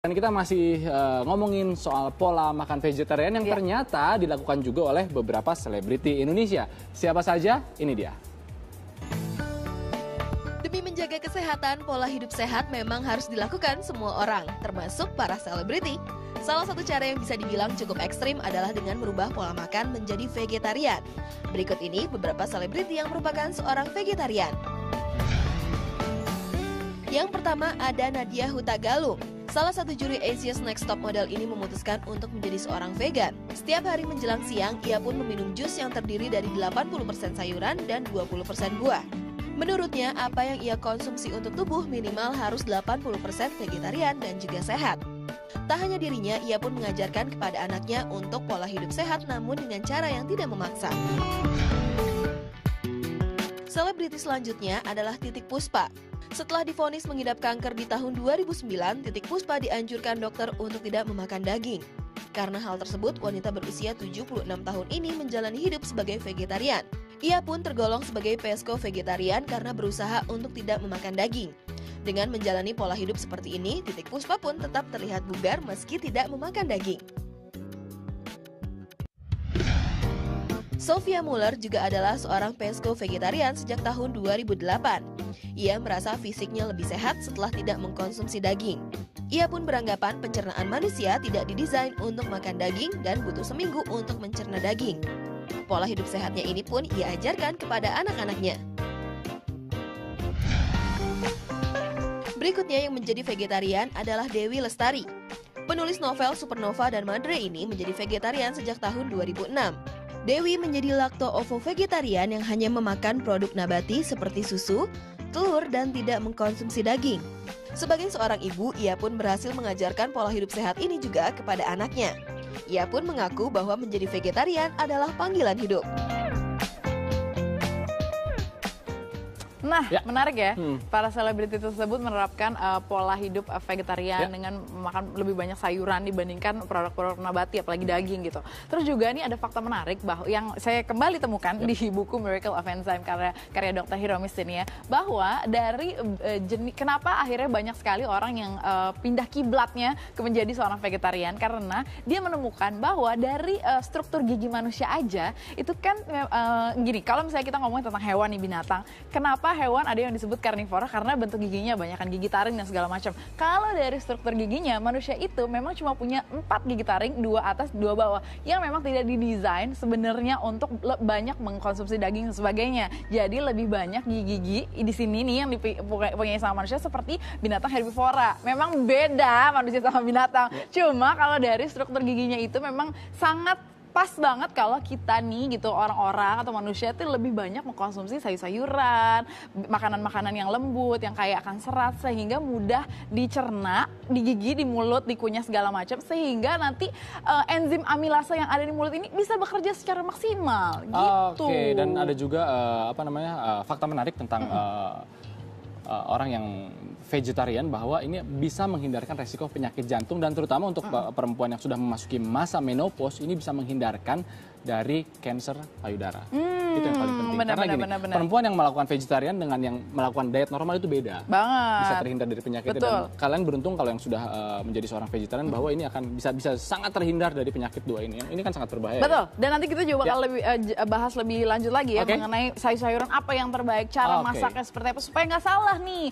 Dan kita masih ngomongin soal pola makan vegetarian yang ternyata dilakukan juga oleh beberapa selebriti Indonesia. Siapa saja? Ini dia. Demi menjaga kesehatan, pola hidup sehat memang harus dilakukan semua orang, termasuk para selebriti. Salah satu cara yang bisa dibilang cukup ekstrim adalah dengan merubah pola makan menjadi vegetarian. Berikut ini beberapa selebriti yang merupakan seorang vegetarian. Yang pertama ada Nadya Hutagalung. Salah satu juri Asia's Next Top Model ini memutuskan untuk menjadi seorang vegan. Setiap hari menjelang siang, ia pun meminum jus yang terdiri dari 80% sayuran dan 20% buah. Menurutnya, apa yang ia konsumsi untuk tubuh minimal harus 80% vegetarian dan juga sehat. Tak hanya dirinya, ia pun mengajarkan kepada anaknya untuk pola hidup sehat namun dengan cara yang tidak memaksa. Selebriti selanjutnya adalah Titiek Puspa. Setelah divonis mengidap kanker di tahun 2009, Titiek Puspa dianjurkan dokter untuk tidak memakan daging. Karena hal tersebut, wanita berusia 76 tahun ini menjalani hidup sebagai vegetarian. Ia pun tergolong sebagai pesko vegetarian karena berusaha untuk tidak memakan daging. Dengan menjalani pola hidup seperti ini, Titiek Puspa pun tetap terlihat bugar meski tidak memakan daging. Sophia Muller juga adalah seorang pesko vegetarian sejak tahun 2008. Ia merasa fisiknya lebih sehat setelah tidak mengkonsumsi daging. Ia pun beranggapan pencernaan manusia tidak didesain untuk makan daging dan butuh seminggu untuk mencerna daging. Pola hidup sehatnya ini pun ia ajarkan kepada anak-anaknya. Berikutnya yang menjadi vegetarian adalah Dewi Lestari. Penulis novel Supernova dan Madre ini menjadi vegetarian sejak tahun 2006. Dewi menjadi lakto-ovo vegetarian yang hanya memakan produk nabati seperti susu, telur, dan tidak mengkonsumsi daging. Sebagai seorang ibu, ia pun berhasil mengajarkan pola hidup sehat ini juga kepada anaknya. Ia pun mengaku bahwa menjadi vegetarian adalah panggilan hidup. Nah, menarik ya, para selebriti tersebut menerapkan pola hidup vegetarian dengan makan lebih banyak sayuran dibandingkan produk-produk nabati, apalagi daging gitu. Terus juga ini ada fakta menarik bahwa yang saya kembali temukan di buku Miracle of Enzyme karya Dr. Hiromis ini ya, bahwa dari kenapa akhirnya banyak sekali orang yang pindah kiblatnya ke menjadi seorang vegetarian, karena dia menemukan bahwa dari struktur gigi manusia aja itu kan gini, kalau misalnya kita ngomongin tentang hewan nih, binatang, kenapa hewan ada yang disebut karnivora? Karena bentuk giginya banyakkan gigi taring dan segala macam. Kalau dari struktur giginya, manusia itu memang cuma punya 4 gigi taring, 2 atas, 2 bawah, yang memang tidak didesain sebenarnya untuk banyak mengkonsumsi daging dan sebagainya. Jadi lebih banyak gigi-gigi di sini nih yang dipunyai sama manusia seperti binatang herbivora. Memang beda manusia sama binatang. Cuma kalau dari struktur giginya itu memang sangat pas banget kalau kita nih gitu, orang-orang atau manusia itu lebih banyak mengkonsumsi sayur-sayuran, makanan-makanan yang lembut, yang kaya akan serat, sehingga mudah dicerna, di gigi, di mulut, dikunyah segala macam, sehingga nanti enzim amilase yang ada di mulut ini bisa bekerja secara maksimal gitu. Oke, dan ada juga fakta menarik tentang orang yang vegetarian, bahwa ini bisa menghindarkan resiko penyakit jantung, dan terutama untuk perempuan yang sudah memasuki masa menopause, ini bisa menghindarkan dari kanker payudara. Itu yang paling penting. Karena gini, perempuan yang melakukan vegetarian dengan yang melakukan diet normal itu beda. Bisa terhindar dari penyakit. Dan kalian beruntung kalau yang sudah menjadi seorang vegetarian, bahwa ini akan bisa sangat terhindar dari penyakit dua ini. Ini kan sangat berbahaya. Betul. Dan nanti kita juga bakal bahas lebih lanjut lagi ya mengenai sayur-sayuran apa yang terbaik, cara masaknya seperti apa supaya nggak salah nih.